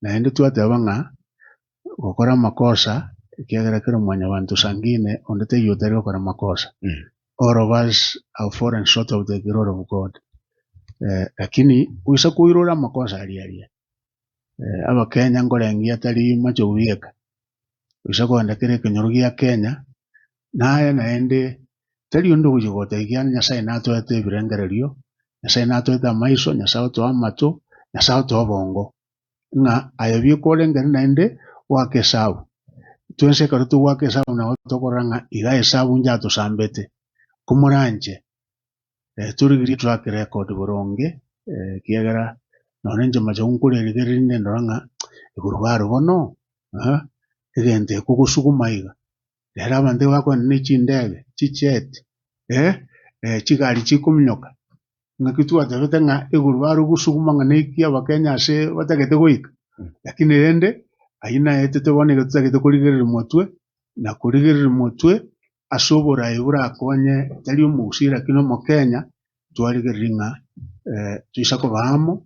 na ende twatebanga gukora makosa kiagera kero mwanya bantu sangine ondete yotari gukora makosa. All of us are fallen short of the glory of God. Lakini uisa kuirura makosa alialia. Aba Kenya ngolengia tali Machogu yeka. Uisa kwenda kire kinyorugia Kenya naye naende tali ondo kujigote ikiana Nyasaye nato ete birengererio, Nyasaye nato ete maiso, Nyasaye to amato, Nyasaye to bongo. Nga ayabie kolengere naende wake sabu. Tuense karutu wake sabu na otokoranga iga sabu njato sambete. Kumuranje turigiri track record boronge kiagera nonenje Machogu nkurerigere ndoranga igurubaro bono egente kugusugumaiga era abande bako n'ikindebe chichete chigari chikumnyoka ngakitu atebete nga igurubaro gusugumanga neki abakenya ase batagete goika lakini rende aina etete bone gatagete kurigerera motwe na kurigerera motwe asobora ibura konye tali omusira kino mu Kenya twarigerringa tuisako bamo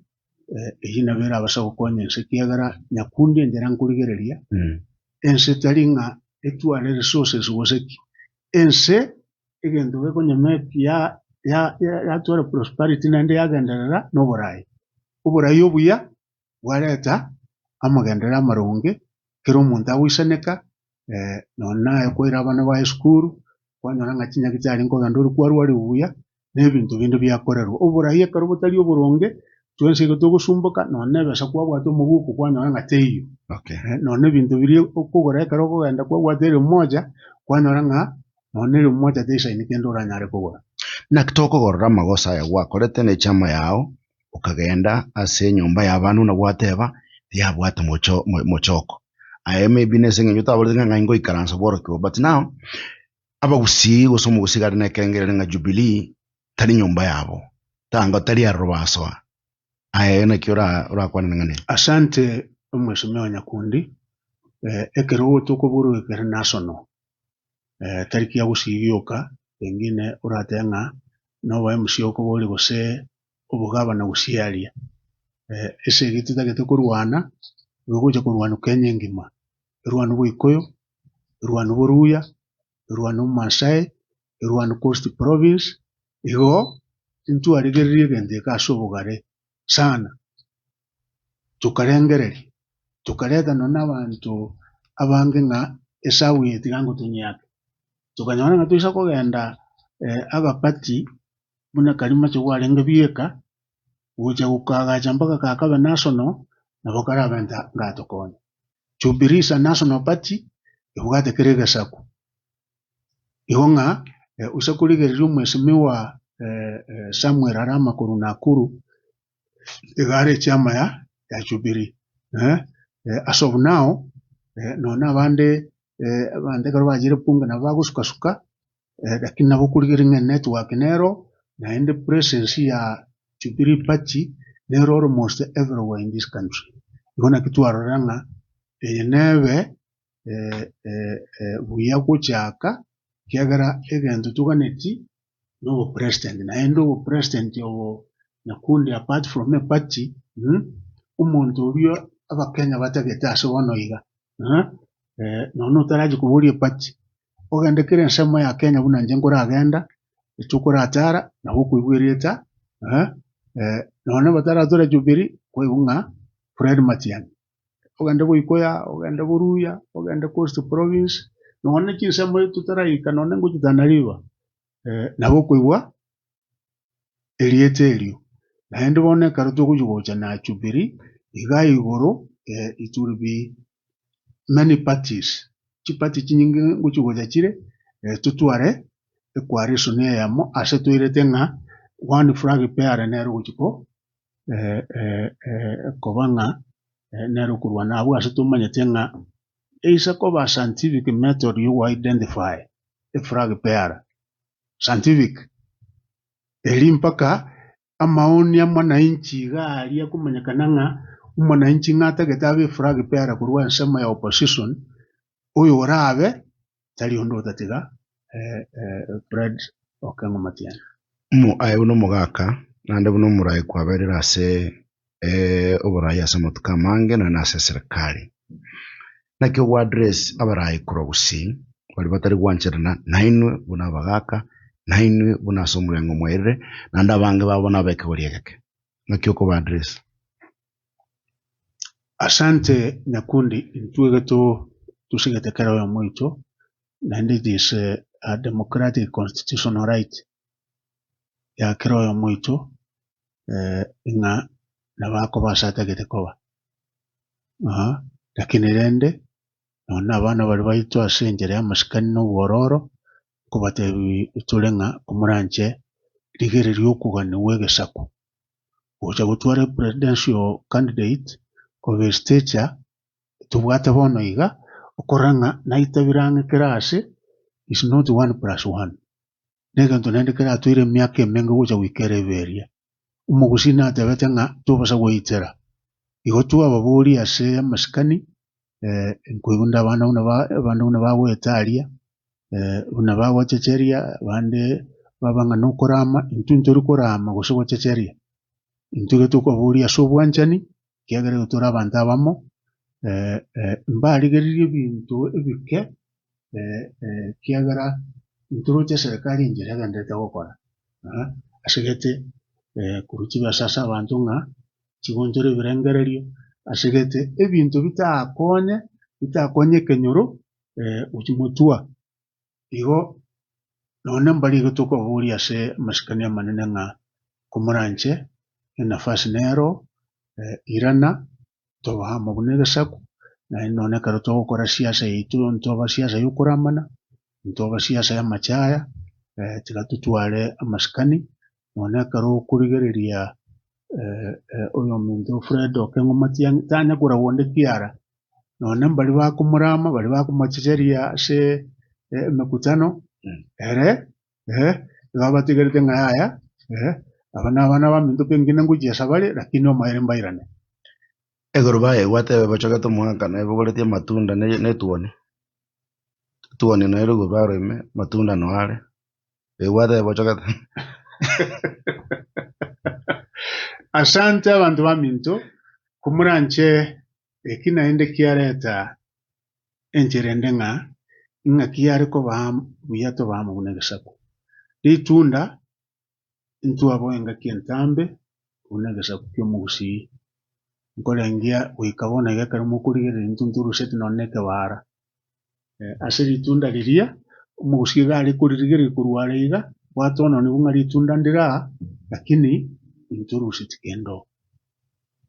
ejina bera abasako konye nsekiagara nyakundi njera nkurigereria ense talinga etwale resources woseki ense egendo beko nyameki ya twale prosperity nande yagenderera no burayi obuya wareta amagendera amaronge kero omuntu awisaneka nona ekwera abana ba school kwanyora nga kinya kitali nkoganda uri kwaru wari ubuya n'ebintu bindi byakorerwa oburayi ekaro butali oburonge twense gutugusumbuka none besa kwabwata omubuku kwanyora nga teyo none ebintu biri okugora ekaro kugenda kwabwata eri mmoja kwanyora nga none eri mmoja teisa inikendo uranyare kugora na kitoko gorora magosa ya wakorete ne chama yao ukagenda ase nyumba y'abantu na bwateba yabwata mochoko maybe nesenge nyuta aborega nga ingo ikaransa boroko but now abagusi gosomo gusigara na kengere nga Jubilee tali nyumba yabo tanga tali arrobaso na kiora urakwana ngane. Asante Mheshimiwa Nyakundi ekero tukuburu ekere national tariki ya gusigioka pengine uratenga no MC okobori gose obugaba na gusialia ese gitutagete kurwana ruguje kurwana Kenya ngima Rwanda Bwikoyo, Rwanda Buruya, Rwanda Masai, Rwanda Coast Province, igo intu arigerire gende kasobugare sana. Tukarengereri, tukareta nona abantu abange nga esawi etigango tunyake. Tukanyona nga tuisa kugenda agapati muna kalima chogwarenge bieka uja ukagaja mpaka kakabe national na bokara benta ngatokonya. Jubilee National Party ibugate kerega sako ihonga usakurigerera Mheshimiwa Samuel Arama Nakuru igare chama ya Jubilee as of now nona bande karo bajire punga na bagusukasuka lakini nabo kurigerera network nero na in the presence ya Jubilee Party nero almost everywhere in this country igona kitwaroranga enebe buya kuchaka kiagara egento tuganeti no president na endo president yo Nyakundi apart from a party umuntu uriyo abakenya batageta so wanoiga no taraji kuburi party ogende kire nsema ya Kenya buna njengora agenda itukura atara na huku igwirita none batara tora Jubilee kweunga Fred Matiang'i ogende Bwikoya ogende Buruya ogende Coast Province none kinsemo tutarayika none ngukitanariwa nabo kwigwa elietelio naende bone karuto kujugocha na Jubilee igai igoro it will be many parties chipati chinyingi nguchigocha chire tutware ekware sone yamo ase tuirete nga one flag pair nero guchiko kobanga nero kurwana abo ase tumanyete nga isa koba scientific method you identify a flag pair scientific elimpaka amaoni ya mwananchi gali ya kumanyekana nga mwananchi ngata getabe flag pair kurwa nsema ya opposition uyo orabe tali ondo tatiga Fred Okengo Matiang'i ayo no mugaka nande buno murai kwaberera se oborai ase amatuko amange na ase serikali naki ogwa address abarai kurogusi bari batari gwancherana nainwe buna abagaka nainwe buna ase omurengo mwairire nandi abange babona abekegori egeke naki okoba address. Asante Nyakundi, intwege tusigete kera oyo moito and it is a democratic constitutional right ya kera oyo moito nga nabako basatagete koba lakini rende nona abana bari baito ase enjere y'amasikani n'obwororo kubatebi tulenga omuranche rigere ry'okugana egesaku ocha gutwara presidential candidate of stature tubwate bono iga okoranga naitabiranga kerase is not 1+1 neganto nende kera tuire myaka emenga gocha wikere beria umugusina atebete nga tubasa goitera igo twababuri ase amasikani nkwibunda abana una bagwetaria una bagwachecheria bande babanga nokorama intuntori korama gose checheria intuge tukaburi ase obwanchani kiagere gutura abantu abamo mbarigererie ebintu ebike kiagera nturoche serikali injira gendete gokora asigete kuruchi basasa abantu nga chigonjore birengererio asigete ebintu bitakonye kenyoro uchimutua igo none mbari tukaburi ase masikani amanene nga kumuranche enafasi nero irana toba mabunega saku na none karo to gukora siasa yitu ntoba siasa yukuramana ntoba siasa ya machaya tigatutware amasikani none karo kurigereria oyo muntu Fred okengo Matiang'i tanya kurawonde kiara none mbali bakumurama bali bakumachecheria se mekutano babatigerete nga haya abana baminto pengine ngujia sabale lakini omaire mbairane egoro bae gwate bachogete mwaka na bogoretie matunda ne tuone na erugo bareme matunda no ale gwate bachogete. Asante abantu baminto kumuranche ekinaende kiareta encherende nga kiare ko buyato bamu bunegesaku litunda intu abo enga kientambe unegesaku kyomugusi nkolengia wikabona igakari mukurigere intunturu seti noneke bara ase litunda liria umugusi gali kuririgere kurware iga watono ni bunga litunda ndira lakini inturu seti kendo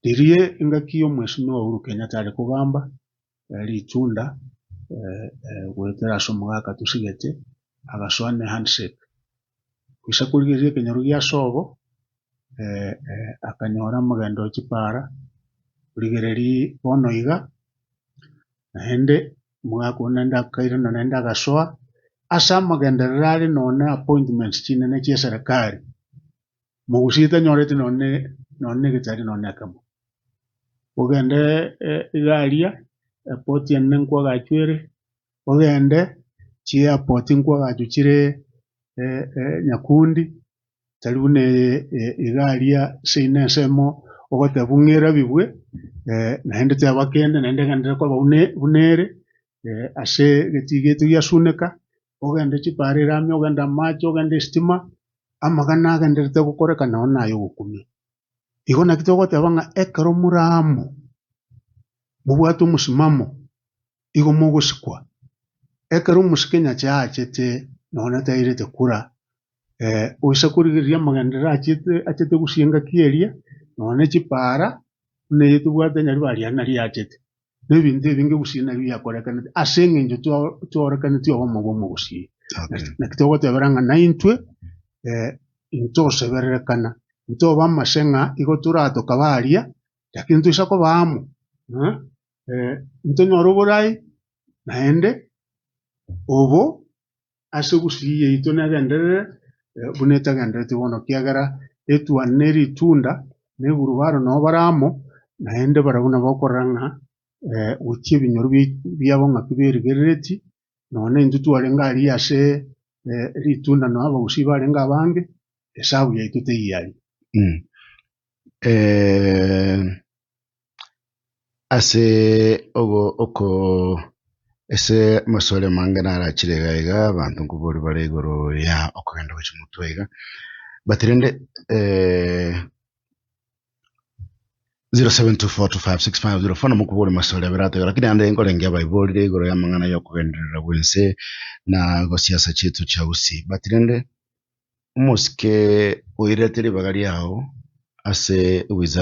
lirie inga kiyo mheshimiwa Uhuru Kenyatta ali kugamba litunda gwetera somugaka tusigete agaswane handshake kwisa kurigerie kenyoro gya sobo akanyora magendo chipara kurigereri bono iga naende mwako nenda kaira nenda gasoa asa magenderari none appointments chinene chia serikali mugusita nyorete none gitari none akamo ogende igaria airport enne nkwa gachwere ogende chi airport nkwa gachuchire Nyakundi talune igaria seine semo ogote bungera bibwe naende tabakende naende gandere kwa bunere ase getigetu yasuneka ogende chipare rami ogende macho ogende stima amagana agenderete gukoreka nona ayo gukumi igo nakitogote banga ekero muramo mubwatu musimamo igo mugusikwa ekero musikenya chaachete nona tairete kura oisa kurigiria magendera achete gusinga kieria none chipara ne tubwate nyari baria nari achete nebintu ebinge gusina bya korekana asenge njo tuorekana tio bomo gusi nakitogote baranga naintwe into seberekana into bamasenga igo turato kabaria lakini tuisa ko bamu into nyoroborai naende obo asegusiye ito nagendere buneta gendere tibono kiagara etwaneri tunda ne burubaro no baramo naende barabuna bokoranga uchi binyoro byabo ngakibirigereti none intutu arenga ali ase ritunda no abo gusiba arenga bange esabu ya ito teyari ase oko ese masole mange narachirega iga abantu nkubori bare igoro ya okugenda gw'ekimutwe iga batirende 0724256504 fona mukubori masole birato lakini ande ngolengia baibolire igoro ya mangana yo kugenderera bwense na go siasa chetu cha usi batirende umusike uireteri bagari yao ase wiza